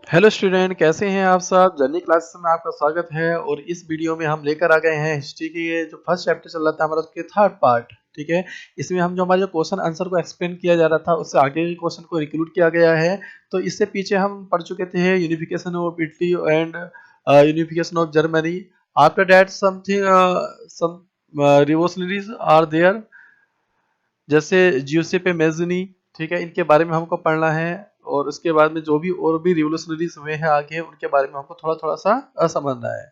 Hello student, कैसे हैं आप सब। जर्नी क्लासेस में आपका स्वागत है। और इस वीडियो में हम लेकर आ गए हैं हिस्ट्री की ये जो फर्स्ट चैप्टर चल रहा था हमारा, उसके थर्ड पार्ट। ठीक है, इसमें हम जो हमारे जो क्वेश्चन आंसर को एक्सप्लेन किया जा रहा था उससे आगे के क्वेश्चन को इंक्लूड किया गया है। तो इससे पीछे हम पढ़ चुके थे unification of Italy and unification of Germany. After that something some revolutionaries are there, जैसे जियोसेपे मेज़नी। ठीक है, इनके बारे में हमको पढ़ना है। और उसके बाद में जो भी और भी रिवोल्यूशनरीज हुए हैं आगे, उनके बारे में हमको थोड़ा थोड़ा सा समझना है।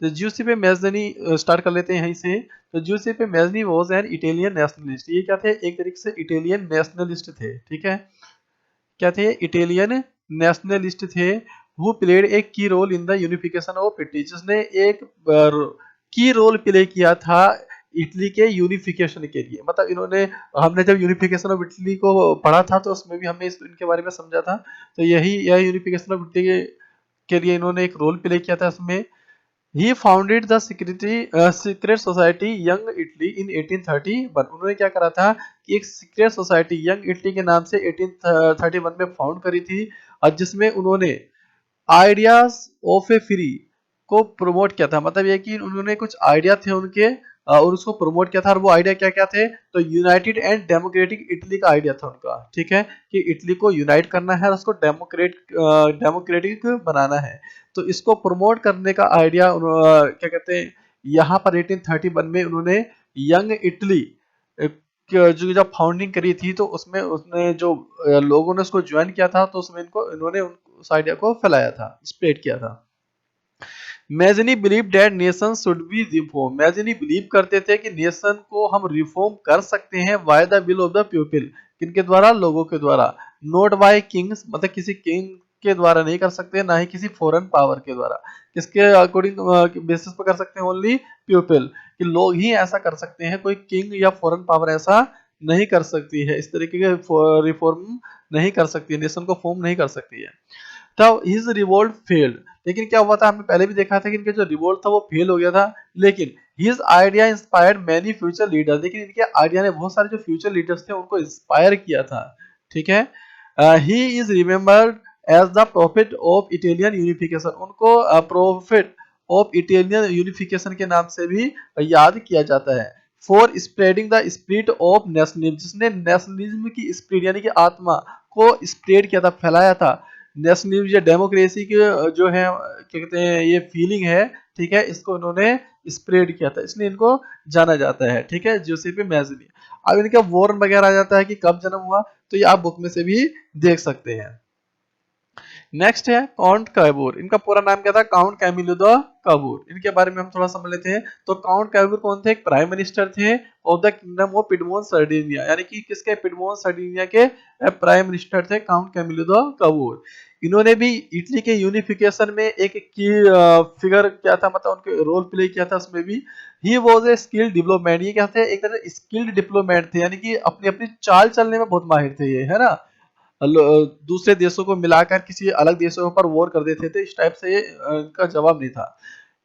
तो जियोसेपे मेज़नी स्टार्ट कर लेते हैं यहीं से। तो जियोसेपे मेज़नी वाज एन इटालियन नेशनलिस्ट। ये क्या थे? एक तरीके से इटालियन नेशनलिस्ट थे। ठीक है, क्या थे? इटालियन नेशनलिस्ट थे। Who played a key role in the unification of Italy, जिसने एक की रोल प्ले किया था इटली के यूनिफिकेशन के लिए। मतलब इन्होंने, हमने जब यूनिफिकेशन ऑफ इटली को पढ़ा था तो उसमें भी हमने इनके बारे में समझा था। तो यह यूनिफिकेशन ऑफ इटली के लिए इन्होंने एक रोल प्ले किया था इसमें। He founded the secret society Young Italy in 1831। उन्होंने क्या करा था कि एक सीक्रेट सोसाइटी यंग इटली के नाम से 1831 में फाउंड करी थी, और जिसमें उन्होंने आइडियाज ऑफ ए फ्री को प्रमोट किया था। मतलब ये कि उन्होंने कुछ आइडिया थे उनके, और उसको प्रमोट किया था। और वो आइडिया क्या क्या थे? तो यूनाइटेड एंड डेमोक्रेटिक इटली का आइडिया था उनका। ठीक है, कि इटली को यूनाइट करना है और उसको डेमोक्रेटिक बनाना है। तो इसको प्रमोट करने का आइडिया क्या कहते हैं, यहाँ पर 1831 में उन्होंने यंग इटली जो जब फाउंडिंग करी थी, तो उसमें उसने जो लोगों ने उसको ज्वाइन किया था, तो उसमें इन्होंने उस आइडिया को फैलाया था, स्प्रेड किया था। Mazzini believe date nation should be reform. Mazzini believe करते थे कि नेशन को हम रिफॉर्म कर सकते हैं by the will of the people. किनके द्वारा? लोगों के द्वारा। नॉट बाय किंग्स, मतलब किसी किंग के द्वारा नहीं कर सकते, ना ही किसी फॉरेन पावर के द्वारा। किसके अकॉर्डिंग बेसिस पर कर सकते हैं? ओनली पीपल, कि लोग ही ऐसा कर सकते हैं, कोई किंग या फॉरेन पावर ऐसा नहीं कर सकती है। इस तरीके के रिफॉर्म नहीं कर सकती है, नेशन को फॉर्म नहीं कर सकती है। तब हिज रिवोल्ट फेल्ड। लेकिन क्या हुआ था, हमने पहले भी देखा था कि इनका जो रिवोल्ट था वो फेल हो गया था। लेकिन his idea inspired many future leaders. लेकिन इनके आइडिया ने बहुत सारे जो फ्यूचर लीडर्स थे उनको इंस्पायर किया था। ठीक है, he is remembered as the prophet of Italian unification. उनको प्रॉफिट ऑफ इटालियन यूनिफिकेशन के नाम से भी याद किया जाता है। For spreading the spirit of nationalism, जिसने नेशनलिज्म की स्पिरिट यानी कि आत्मा को स्प्रेड किया था, फैलाया था। नेशनलिज्म या डेमोक्रेसी के जो है, क्या कहते हैं, ये फीलिंग है। ठीक है, इसको उन्होंने स्प्रेड किया था, इसलिए इनको जाना जाता है। ठीक है, जोसेफ मैज़नी। अब इनका वॉर्न वगैरह आ जाता है कि कब जन्म हुआ, तो ये आप बुक में से भी देख सकते हैं। नेक्स्ट है काउंट कैबूर। इनका पूरा नाम क्या था? Count Camillo de Cavour. इनके बारे में हम थोड़ा समझ लेते हैं। तो काउंट कैबूर कौन थे? एक प्राइम मिनिस्टर थे of the kingdom of Piedmont Sardinia, यानी कि किसके? पिडमोन सर्डिनिया के प्राइम मिनिस्टर थे काउंट कैमिलो द कैबूर। इन्होंने भी इटली के यूनिफिकेशन में एक की फिगर क्या था, मतलब उनके रोल प्ले किया था उसमें भी। He was a skilled diplomat. ये क्या थे? एक तरह से स्किल्ड डिप्लोमेट थे, यानी कि अपनी अपनी चाल चलने में बहुत माहिर थे ये, है ना। दूसरे देशों को मिलाकर किसी अलग देशों पर वॉर कर देते थे, इस टाइप से ये इनका जवाब नहीं था।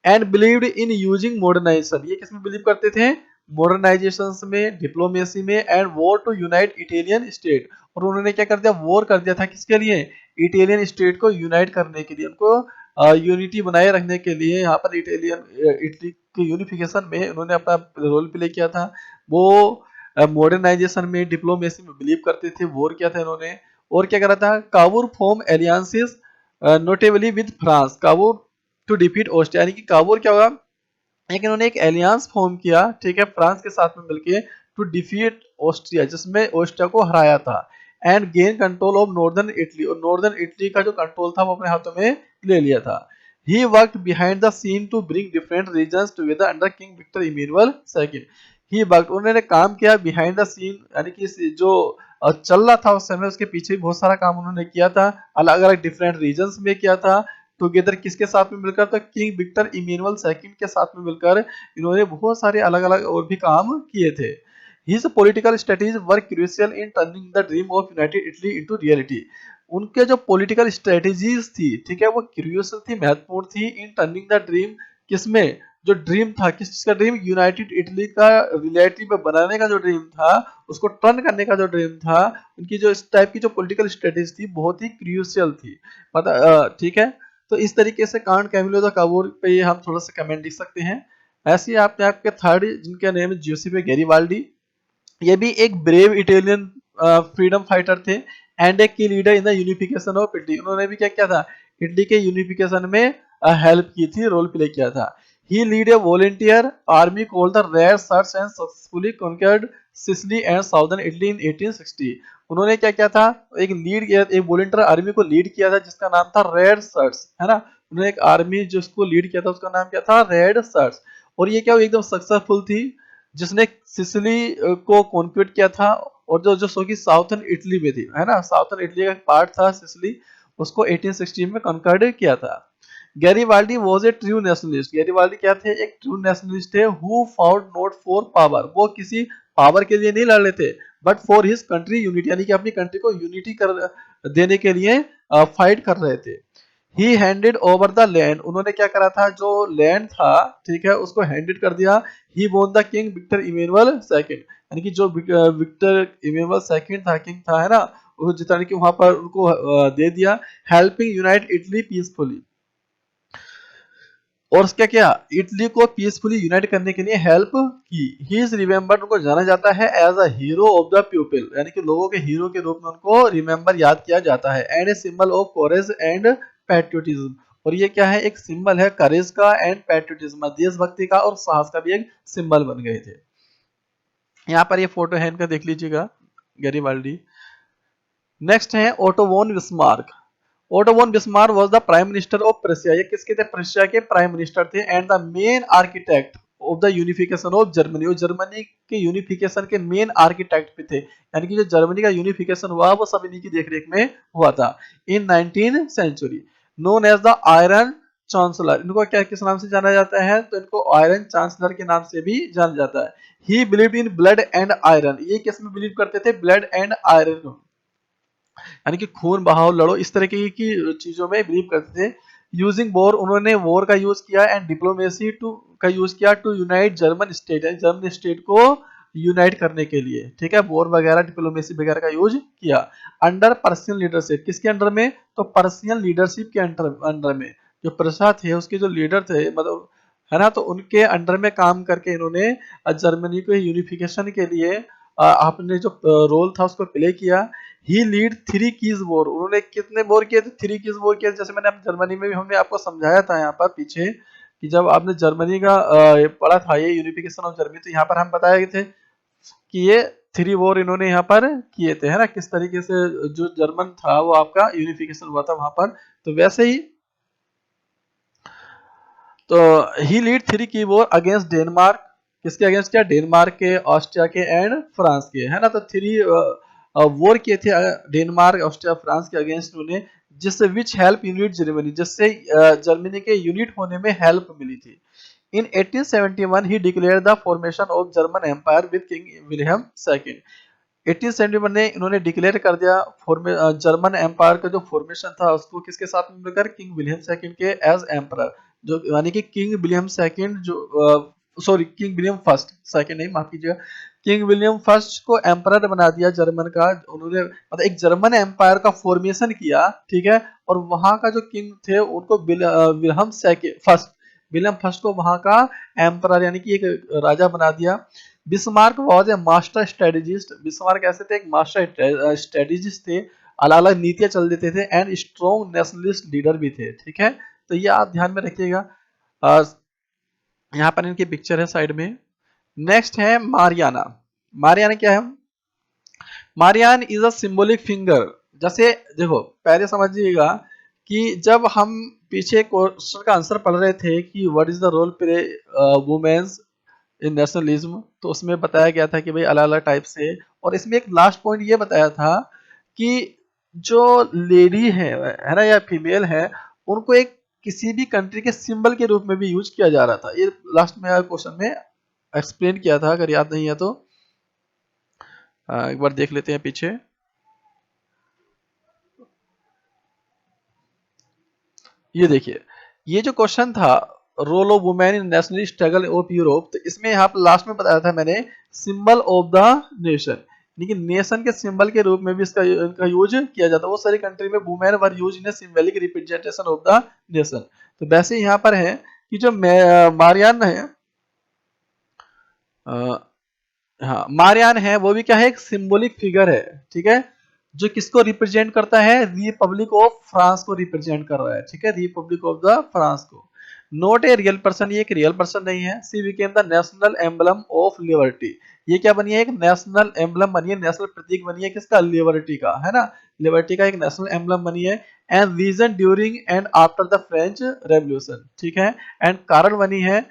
And believed in using modernization. ये किसमें बिलीव करते थे? मॉडर्नाइजेशन में, डिप्लोमेसी में, and war to unite Italian state. और उन्होंने क्या कर दिया? वॉर कर दिया था किसके लिए? इटालियन स्टेट को यूनाइट करने के लिए, उनको यूनिटी बनाए रखने के लिए। यहाँ पर इटली के यूनिफिकेशन में उन्होंने अपना रोल प्ले किया था। वो मॉडर्नाइजेशन में, डिप्लोमेसी में बिलीव करते थे, वॉर किया था इन्होंने। और क्या करा था? Cavour form alliances notably with France. Cavour to defeat Austria, यानी कि काबूर क्या होगा? एक इन्होंने एक एलियंस फॉर्म किया, ठीक है, फ्रांस के साथ में मिलके, टू डिफीट ऑस्ट्रिया, जिसमें ऑस्ट्रिया को हराया था। And gain control of northern Italy, और नॉर्दर्न इटली का जो कंट्रोल था वो अपने हाथों में ले लिया था। He worked behind the scene to bring different regions together under king Victor Emmanuel second. He worked, उन्होंने काम किया बिहाइंड द सीन, यानी कि जो चल रहा था उस समय, उसके पीछे भी बहुत सारा काम उन्होंने किया था, अलग अलग डिफरेंट रीजन्स में किया था। टुगेदर किसके साथ में मिलकर? तो किंग विक्टर इमैनुअल सेकंड के साथ में मिलकर इन्होंने बहुत सारे अलग अलग और भी काम किए थे। His political strategies were crucial in turning the dream of United Italy into reality. उनके जो पॉलिटिकल स्ट्रेटजीज थी, ठीक है, वो क्रूशियल थी, महत्वपूर्ण थी, इन टर्निंग द ड्रीम, किसमें? जो ड्रीम था, किस चीज का ड्रीम, यूनाइटेड इटली का रिलेटिव बनाने का जो ड्रीम था, उसको टर्न करने का जो ड्रीम था, उनकी जो इस टाइप की जो पॉलिटिकल स्ट्रेटेजी थी बहुत ही क्रूशियल थी, पता, ठीक है। तो इस तरीके से कांट कैमिलो द काबूर पे ये हम थोड़ा सा कमेंट लिख सकते हैं। ऐसे ही आपने आपके थर्ड जिनका नेम है ज्यूसेppe गैरिबाल्डी, ये भी एक ब्रेव इटालियन फ्रीडम फाइटर थे एंड ए की leader in the unification of Italy. उन्होंने भी क्या किया था, इटली के यूनिफिकेशन में हेल्प की थी, रोल प्ले किया था। He lead a volunteer army called the Red Shirts and successfully conquered Sicily and southern Italy in 1860। उन्होंने क्या किया था, एक वॉलेंटियर आर्मी को लीड किया था जिसका नाम था रेड शर्ट्स, है ना। उन्होंने एक आर्मी जिसको लीड किया था उसका नाम क्या था, रेड शर्ट्स। और ये क्या एकदम सक्सेसफुल थी, जिसने सिसिली को कॉन्क्वेट किया था, और जो जो सो की साउथर्न इटली में थी, है ना, साउथर्न इटली का पार्ट था सिसिली, उसको 1860 में कॉन्कर्ड किया था। Garibaldi was a true nationalist. Garibaldi क्या थे, एक ट्रू नेशनलिस्ट थे, who fought not for power, वो किसी पावर के लिए नहीं लड़ रहे थे, but for his country unity, यानी कि अपनी कंट्री को यूनिटी कर देने के लिए फाइट कर रहे थे। ही हैंडेड ओवर द लैंड, उन्होंने क्या करा था, जो लैंड था, ठीक है, उसको हैंडेड कर दिया। He won the king Victor Emmanuel second, यानी कि जो विक्टर इमेनुअल सेकंड था, किंग था, है ना, वो जिताने की वहां पर उनको दे दिया। हेल्पिंग यूनाइट इटली पीसफुली, और क्या क्या, इटली को पीसफुली यूनाइट करने के लिए हेल्प की। ही इज रिमेम्बर्ड, उनको जाना जाता है as a hero of the people, यानी कि लोगों के हीरो के रूप में उनको रिमेम्बर याद किया जाता है। And a symbol of courage and patriotism, और ये क्या है, एक सिंबल है करेज का एंड पैट्रियोटिज्म, देशभक्ति का और साहस का भी एक सिंबल बन गए थे। यहाँ पर ये फोटो है इनका, देख लीजिएगा, गैरिबाल्डी। नेक्स्ट है Otto von Bismarck. Otto von Bismarck was the prime minister of Prussia, ये किसके थे, प्रेशिया के प्राइम मिनिस्टर थे, and the main architect of the unification of Germany, और जर्मनी के यूनिफिकेशन के मेन आर्किटेक्ट भी थे, यानी कि जो जर्मनी का यूनिफिकेशन हुआ वो सब इन्हीं की देखरेख में हुआ था in 19th century. Known as the iron chancellor, इनको क्या किस नाम से जाना जाता है, तो इनको आयरन चांसलर के नाम से भी जाना जाता है। ही believe in blood and iron, ये किस में बिलीव करते थे, ब्लड एंड आयरन, यानी कि खून बहाओ लड़ो, इस तरह की चीजों में बिलीव करते थे। यूजिंग वॉर, उन्होंने वॉर का यूज किया, एंड डिप्लोमेसी टू का यूज किया to unite German state, German state को यूनाइट करने के लिए, ठीक है, वॉर वगैरह डिप्लोमेसी वगैरह का यूज किया। अंडर पर्शियन लीडरशिप, किसके अंडर में, तो पर्शियन लीडरशिप के अंडर में, जो प्रशा थे उसके जो लीडर थे, मतलब, है ना, तो उनके अंडर में काम करके इन्होंने जर्मनी को यूनिफिकेशन के लिए आपने जो रोल था उसको प्ले किया। ही लीड थ्री कीज वॉर, उन्होंने कितने वॉर किए थे, थ्री कीज वॉर किए, जैसे मैंने जर्मनी में भी हमने आपको समझाया था यहाँ पर पीछे, कि जब आपने जर्मनी का पढ़ा था ये यूनिफिकेशन ऑफ जर्मनी, तो यहाँ पर हम बताए थे कि ये थ्री वॉर इन्होंने यहाँ पर किए थे, है ना, किस तरीके से जो जर्मन था वो आपका यूनिफिकेशन हुआ था वहां पर। तो वैसे ही, तो ही लीड थ्री की वॉर अगेंस्ट डेनमार्क, किसके अगेंस्ट किया, डेनमार्क के, ऑस्ट्रिया के एंड फ्रांस के, है ना, तो थ्री वॉर किए थे डेनमार्क, ऑस्ट्रिया, फ्रांस के अगेंस्ट उन्हें, जिससे विच हेल्प यूनिट जर्मनी, जिससे जर्मनी के यूनिट होने में हेल्प मिली थी। In 1871 he declare the formation of German empire with king William second. 1871 में इन्होंने डिक्लेयर कर दिया जर्मन एम्पायर का जो फॉर्मेशन था उसको किसके साथ मिलकर, किंग विलियम सेकंड के एज एम्परर, जो यानी कि किंग विलियम सेकंड जो sorry king William first, second नहीं, माफ कीजिएगा, किंग विलियम फर्स्ट को एम्परर बना दिया जर्मन का। उन्होंने मतलब एक जर्मन एम्पायर का फॉर्मेशन किया, ठीक है, और वहां का जो किंग थे उनको William second first, William first को वहां का एम्परर यानी कि एक राजा बना दिया। Bismarck was a master strategist, Bismarck ऐसे थे, एक मास्टर स्ट्रेटेजिस्ट थे, अलग अलग नीतियां चल देते थे, एंड स्ट्रॉन्ग नेशनलिस्ट लीडर भी थे, ठीक है। तो ये आप ध्यान में रखिएगा। यहाँ पर इनकी पिक्चर है साइड में। नेक्स्ट है मारियाना। मारियाना क्या है, Marianne is a symbolic figure, जैसे देखो पहले समझिएगा कि जब हम पीछे क्वेश्चन का आंसर पढ़ रहे थे कि what is the role play women's in nationalism, तो उसमें बताया गया था कि भाई अलग अलग टाइप से, और इसमें एक लास्ट पॉइंट ये बताया था कि जो लेडी है ना, या फीमेल है, उनको एक किसी भी कंट्री के सिंबल के रूप में भी यूज किया जा रहा था। ये लास्ट में क्वेश्चन में एक्सप्लेन किया था, अगर याद नहीं है तो एक बार देख लेते हैं पीछे। ये देखिए, ये जो क्वेश्चन था role of women in national struggle of Europe, तो इसमें यहाँ पर लास्ट में बताया था मैंने सिंबल ऑफ द नेशन, लेकिन नेशन के सिंबल के रूप में भी इनका यूज किया जाता है। वो सारी कंट्री में women were use in symbolic representation of the nation. तो वैसे यहाँ पर है कि जो मारियान है, हाँ मारियान है, वो भी क्या है, एक सिंबॉलिक फिगर है, ठीक है, जो किसको रिप्रेजेंट करता है, रिपब्लिक ऑफ फ्रांस को रिप्रेजेंट कर रहा है, ठीक है, रिपब्लिक ऑफ द फ्रांस को। नॉट ए रियल पर्सन, ये एक रियल पर्सन नहीं है। सी became the national emblem of liberty, ये क्या बनी है, एक नेशनल एम्बलम बनी है, नेशनल प्रतीक बनी है किसका, लिबर्टी का, है ना, लिबर्टी का एक नेशनल एम्बलम बनी है। And reason during and after the French revolution, ठीक है, एंड कारण बनी है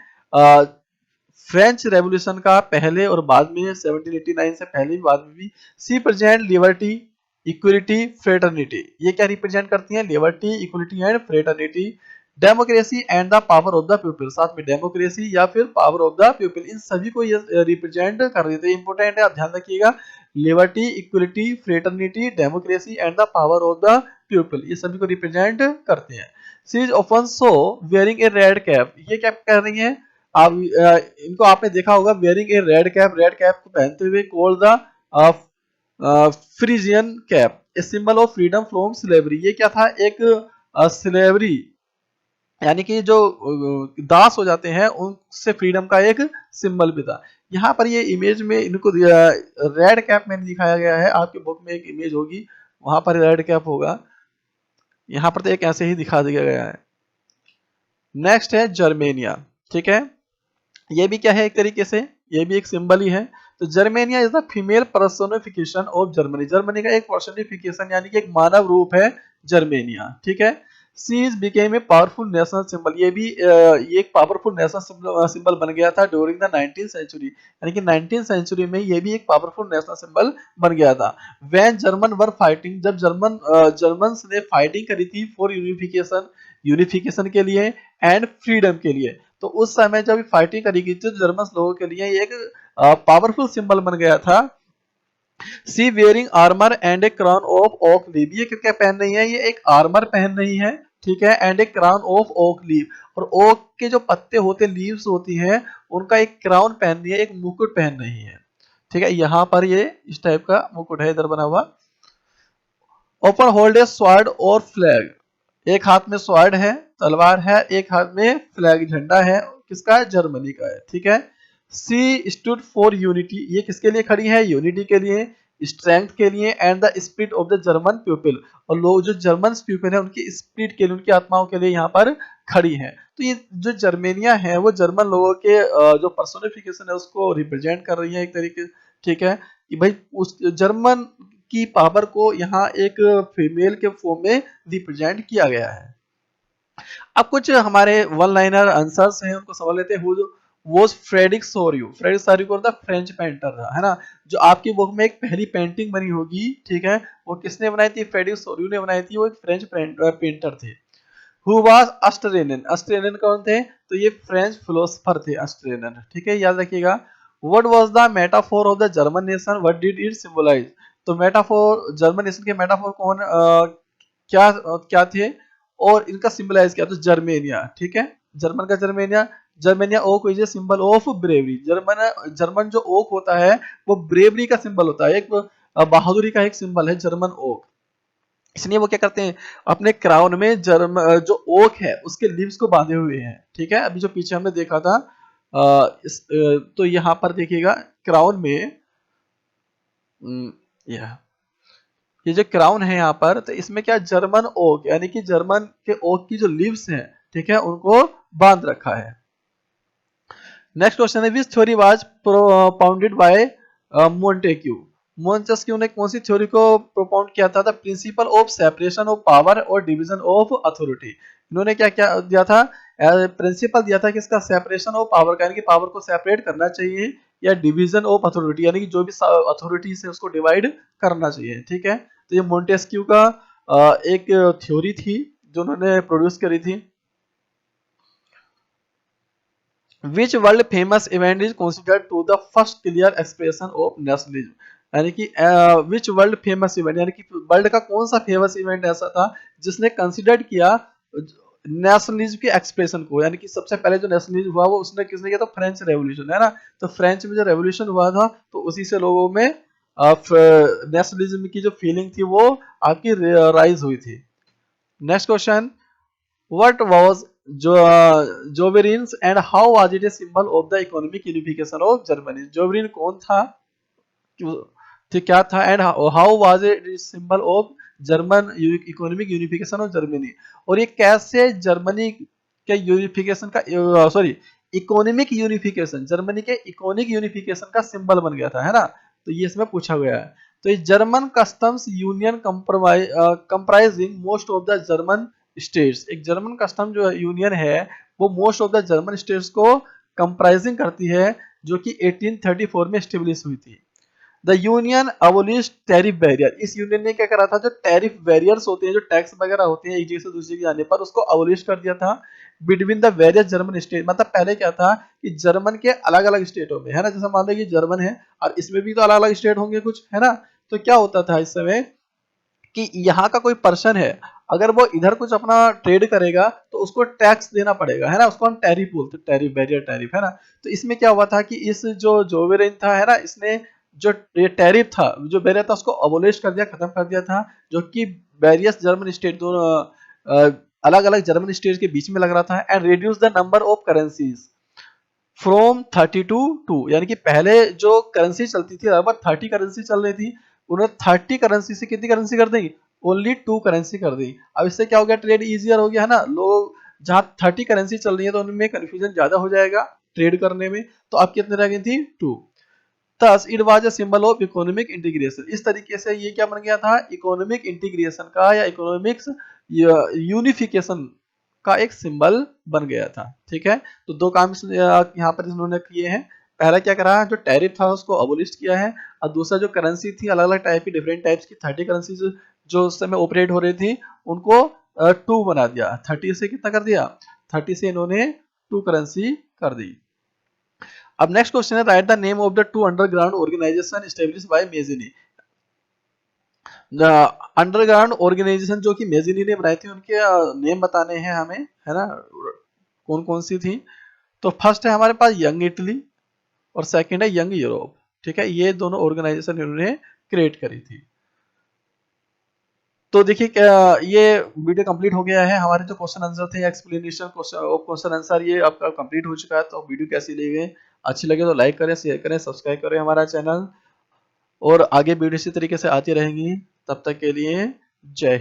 फ्रेंच रेवोल्यूशन का पहले और बाद में, 1789 से पहले भी बाद में भी। सी प्रेजेंट लिबर्टी, इक्वलिटी, फ्रेटर्निटी, ये क्या रिप्रेजेंट करती हैं, liberty, equality and fraternity. Democracy and the power of the people, साथ में डेमोक्रेसी या फिर पावर ऑफ द पीपल, इन सभी को ये रिप्रेजेंट कर देते हैं। इंपॉर्टेंट है, ध्यान रखिएगा, liberty, equality, fraternity, democracy and the power of the people, ये सभी को रिप्रेजेंट करते हैं। She is often so wearing A red cap, ये क्या कर रही है, आप इनको आपने देखा होगा वेयरिंग ए रेड कैप, रेड कैप को पहनते हुए, called the Friesian cap, A symbol of freedom from slavery, ये क्या था, एक स्लेवरी यानी कि जो दास हो जाते हैं उनसे फ्रीडम का एक सिंबल भी था। यहाँ पर ये इमेज में इनको रेड कैप में दिखाया गया है, आपकी बुक में एक इमेज होगी वहां पर रेड कैप होगा, यहाँ पर तो एक ऐसे ही दिखा दिया गया है। नेक्स्ट है जर्मेनिया, ठीक है, ये भी क्या है, एक तरीके से ये भी एक सिंबल ही है। तो Germania is the female personification of Germany, Germany का एक पर्सोनिफिकेशन यानी कि एक मानव रूप है जर्मेनिया, ठीक है। She is became a powerful national symbol, ये भी ये एक पावरफुल नेशनल सिंबल बन गया था ड्यूरिंग द 19th सेंचुरी, यानी कि 19th सेंचुरी में ये भी एक पावरफुल नेशनल सिंबल बन गया था। व्हेन जर्मन वर फाइटिंग, जब जर्मन्स ने फाइटिंग करी थी फॉर यूनिफिकेशन के लिए एंड फ्रीडम के लिए, तो उस समय जब फाइटिंग करी गई थी तो जर्मन लोगों के लिए एक पावरफुल सिंबल बन गया था। She wearing armour and a crown of oak leave, ये क्या पहन रही है, ये एक आर्मर पहन रही है, ठीक है, and a crown of oak leave, और ओक के जो पत्ते होते, लीव्स होती हैं, उनका एक क्राउन पहन रही है, एक मुकुट पहन रही है, ठीक है, यहाँ पर ये इस टाइप का मुकुट है इधर बना हुआ। ओपन होल्ड ए स्वॉर्ड और फ्लैग, एक हाथ में स्वॉर्ड है, तलवार है, एक हाथ में फ्लैग, झंडा है, किसका है, जर्मनी का है, ठीक है। सी स्टूड फॉर यूनिटी, ये किसके लिए खड़ी है, यूनिटी के लिए, स्ट्रेंथ के लिए, and the spirit of the German people, और लोग जो जर्मन पीपल है उनकी स्पिरिट के लिए, उनकी आत्माओं के लिए यहाँ पर खड़ी है। तो ये जो जर्मेनिया है वो जर्मन लोगों के जो पर्सोनिफिकेशन है उसको रिप्रेजेंट कर रही है एक तरीके, ठीक है, कि भाई उस जर्मन की पावर को यहाँ एक फीमेल के फॉर्म में रिप्रेजेंट किया गया है। अब कुछ हमारे वन लाइनर आंसर्स हैं, उनको सवाल लेते हैं। वो Frederick Sorio, Frederick Sorio the French painter था, है ना, जो आपकी बुक में एक पहली पेंटिंग बनी होगी, ठीक है, वो किसने बनाई थी, फ्रेडरिक सोरियो ने बनाई थी, वो एक फ्रेंच पेंटर थे। हु वाज ऑस्ट्रेलियन, ऑस्ट्रेलियन कौन थे, तो ये फ्रेंच फिलोसोफर थे ऑस्ट्रेलियन, ठीक है, याद रखिएगा। What was the metaphor of the German nation, what did it symbolize, तो मेटाफोर, जर्मन नेशन के मेटाफोर कौन क्या क्या थे, और इनका सिंबलाइज किया तो जर्मेनिया, ठीक है, जर्मन का Germania, Germania oak is a symbol of bravery, German जो ओक होता है वो ब्रेवरी का सिंबल होता है, एक बहादुरी का एक सिंबल है जर्मन ओक, इसलिए वो क्या करते हैं अपने क्राउन में जो ओक है उसके लीव्स को बांधे हुए हैं, ठीक है, अभी जो पीछे हमने देखा था तो यहाँ पर देखिएगा क्राउन में ये जो क्राउन है यहाँ पर, तो इसमें क्या जर्मन ओक यानी कि जर्मन के ओक की जो लीव्स हैं, ठीक है, उनको बांध रखा है। नेक्स्ट क्वेश्चन है which theory was propounded by Montesquieu, Montesquieu ने कौन सी थ्योरी को प्रोपाउंड किया था, the principle of separation of power और डिवीजन ऑफ अथॉरिटी, इन्होंने क्या क्या दिया था, प्रिंसिपल दिया था किसका, सेपरेशन ऑफ पावर का, यानी कि पावर को सेपरेट करना चाहिए, या डिवीजन ऑफ अथॉरिटी यानी कि जो भी अथॉरिटी है उसको डिवाइड करना चाहिए, ठीक है। तो ये मोंटेस्क्यू का एक थ्योरी थी जो उन्होंने प्रोड्यूस करी थी। Which world famous event is considered to the first clear expression of nationalism, यानी कि which world famous event यानी कि वर्ल्ड का कौन सा फेमस इवेंट ऐसा था जिसने कंसिडर किया नेशनलिज्म की एक्सप्रेशन को, यानी कि सबसे पहले जो नेशनलिज्म हुआ वो उसने किसने किया? तो फ्रेंच रेवोल्यूशन, है ना। तो फ्रेंच में जो रेवोल्यूशन हुआ था तो उसी से लोगों में नेशनलिज्म की जो फीलिंग थी वो आपकी राइज हुई थी। Next question, what was Zollvereins and how was it a symbol of the economic unification of Germany? Zollverein कौन था, ठीक क्या था, and how was it symbol of German economic unification of Germany, और ये कैसे जर्मनी के यूनिफिकेशन का, सॉरी, इकोनॉमिक यूनिफिकेशन, जर्मनी के इकोनॉमिक यूनिफिकेशन का सिंबल बन गया था, है ना। तो ये इसमें पूछा गया है। तो ये German customs union comprising most of the German states, एक जर्मन कस्टम जो यूनियन है वो most of the German states को कंप्राइजिंग करती है, जो कि 1834 में स्टेब्लिश हुई थी। The union abolish tariff barrier, इस यूनियन ने क्या करा था, जो टैरिफ बैरियर्स होते हैं, जो टैक्स वगैरह होते हैं एक जगह से दूसरी जगह जाने पर, उसको अबोलिश कर दिया था between the various German state. मतलब पहले क्या था कि जर्मन के अलग अलग स्टेटों में, है ना, जैसे मान लो कि जर्मन है और इसमें भी तो अलग अलग स्टेट होंगे कुछ, है ना। तो क्या होता था इस समय कि यहाँ का कोई पर्सन है, अगर वो इधर कुछ अपना ट्रेड करेगा तो उसको टैक्स देना पड़ेगा, है ना, उसको हम टैरिफ बोलते हैं, टैरिफ बैरियर टैरिफ, है ना। तो इसमें क्या हुआ था कि इस जो जोवेरिन था, है ना, इसने जो ये टैरिफ था, जो बैरियर था, उसको अबोलिश कर दिया, खत्म कर दिया था, जो कि वेरियस जर्मन स्टेट, दोनों अलग अलग जर्मन स्टेट के बीच में लग रहा था, and reduce the number of currencies from 32 to, यानी कि पहले जो करेंसी चलती थी लगभग 30 करेंसी चल रही थी, उन्होंने 30 करेंसी से कितनी करेंसी कर दी? ओनली 2 करेंसी कर दी। अब इससे क्या हो गया? ट्रेड इजियर हो गया, है ना। लोग जहां 30 करेंसी चल रही है तो उनमें कंफ्यूजन ज्यादा हो जाएगा ट्रेड करने में, तो अब कितने रह गई थी? 2। Thus it was a symbol of economic integration, इस तरीके से ये क्या बन गया था? इकोनॉमिक इंटीग्रेशन का या इकोनॉमिक्स यूनिफिकेशन का एक सिंबल बन गया था। ठीक है, तो दो काम यहाँ पर इन्होंने किए हैं। पहला क्या करा, जो टैरिफ था उसको अबोलिश किया है, और दूसरा जो करेंसी थी अलग अलग टाइप की, डिफरेंट टाइप्स की 30 करेंसी जो उस समय ऑपरेट हो रही थी, उनको 2 बना दिया। 30 से कितना कर दिया? 30 से इन्होंने 2 करेंसी कर दी। अब नेक्स्ट क्वेश्चन है, write the name of the 2 underground organisation established by Mazzini. Underground organisation जो कि मेजिनी ने बनाई थी, उनके नेम बताने हैं हमें, है ना, कौन कौन सी थी। तो फर्स्ट है हमारे पास यंग इटली, और सेकंड है यंग यूरोप। ठीक है, ये दोनों ऑर्गेनाइजेशन इन्होंने क्रिएट करी थी। तो देखिए ये वीडियो कंप्लीट हो गया है। हमारे जो क्वेश्चन आंसर थे, एक्सप्लेनेशन क्वेश्चन आंसर, ये आपका कंप्लीट हो चुका है। तो वीडियो कैसी लगी, अच्छी लगे तो लाइक करें, शेयर करें, सब्सक्राइब करें हमारा चैनल, और आगे वीडियो इसी तरीके से आती रहेंगी। तब तक के लिए जय हिंद।